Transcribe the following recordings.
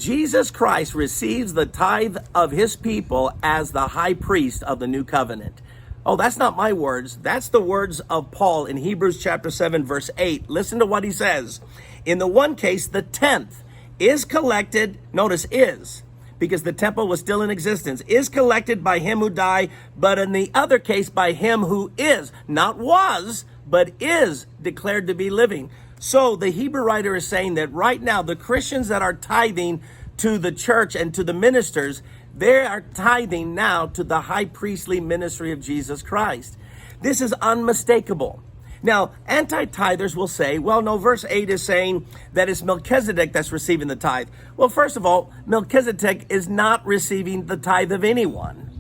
Jesus Christ receives the tithe of his people as the high priest of the new covenant. Oh, that's not my words. That's the words of Paul in Hebrews chapter 7, verse 8. Listen to what he says. In the one case, the tenth is collected, notice is, because the temple was still in existence, is collected by him who died, but in the other case by him who is, not was, but is declared to be living. So the Hebrew writer is saying that right now, the Christians that are tithing to the church and to the ministers, they are tithing now to the high priestly ministry of Jesus Christ. This is unmistakable. Now, anti-tithers will say, well, no, verse 8 is saying that it's Melchizedek that's receiving the tithe. Well, first of all, Melchizedek is not receiving the tithe of anyone.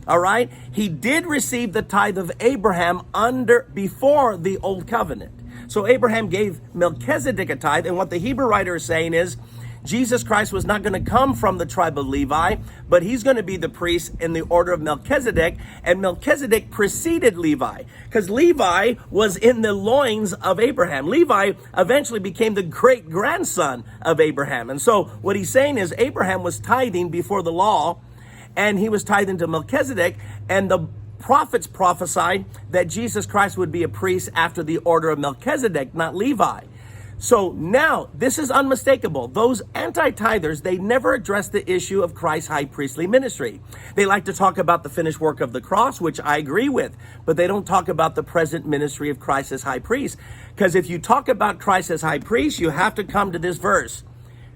All right? He did receive the tithe of Abraham before the old covenant. So Abraham gave Melchizedek a tithe, and what the Hebrew writer is saying is Jesus Christ was not going to come from the tribe of Levi, but he's going to be the priest in the order of Melchizedek, and Melchizedek preceded Levi, because Levi was in the loins of Abraham. Levi eventually became the great-grandson of Abraham. And so what he's saying is Abraham was tithing before the law, and he was tithing to Melchizedek, and the prophets prophesied that Jesus Christ would be a priest after the order of Melchizedek, not Levi. So now, this is unmistakable. Those anti-tithers, they never address the issue of Christ's high priestly ministry. They like to talk about the finished work of the cross, which I agree with, but they don't talk about the present ministry of Christ as high priest. Because if you talk about Christ as high priest, you have to come to this verse.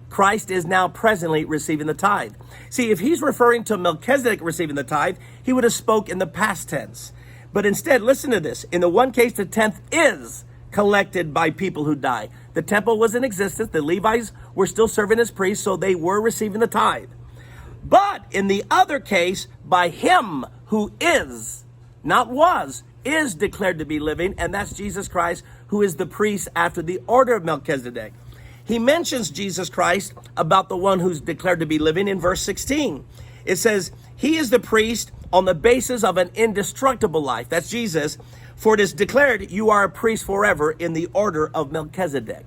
Christ is now presently receiving the tithe. See, if he's referring to Melchizedek receiving the tithe, he would have spoke in the past tense. But instead, listen to this. In the one case, the tenth is collected by people who die. The temple was in existence. The Levites were still serving as priests, so they were receiving the tithe. But in the other case, by him who is, not was, is declared to be living, and that's Jesus Christ, who is the priest after the order of Melchizedek. He mentions Jesus Christ about the one who's declared to be living in verse 16. It says, he is the priest on the basis of an indestructible life. That's Jesus. For it is declared, you are a priest forever in the order of Melchizedek.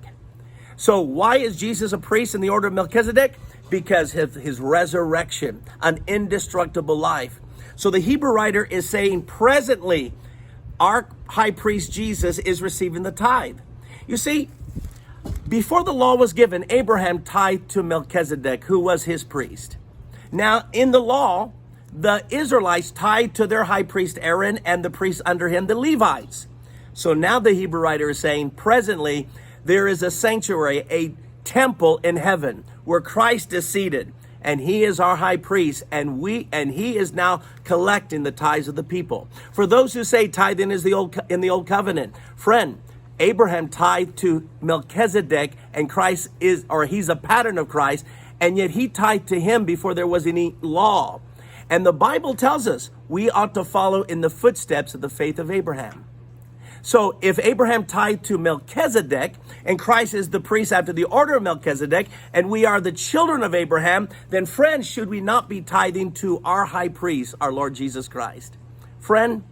So why is Jesus a priest in the order of Melchizedek? Because of his resurrection, an indestructible life. So the Hebrew writer is saying presently, our high priest Jesus is receiving the tithe. You see, before the law was given, Abraham tithed to Melchizedek, who was his priest. Now, in the law, the Israelites tithed to their high priest Aaron and the priests under him, the Levites. So now the Hebrew writer is saying, presently, there is a sanctuary, a temple in heaven where Christ is seated, and he is our high priest, and he is now collecting the tithes of the people. For those who say tithing is in the old covenant, friend, Abraham tithed to Melchizedek, and he's a pattern of Christ, and yet he tithed to him before there was any law. And the Bible tells us we ought to follow in the footsteps of the faith of Abraham. So if Abraham tithed to Melchizedek, and Christ is the priest after the order of Melchizedek, and we are the children of Abraham, then friends, should we not be tithing to our high priest, our Lord Jesus Christ? Friend,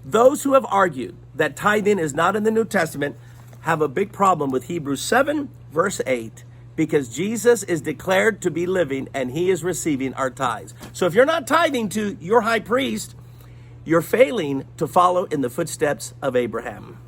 those who have argued that tithing is not in the New Testament have a big problem with Hebrews 7, verse 8, because Jesus is declared to be living and he is receiving our tithes. So if you're not tithing to your high priest, you're failing to follow in the footsteps of Abraham.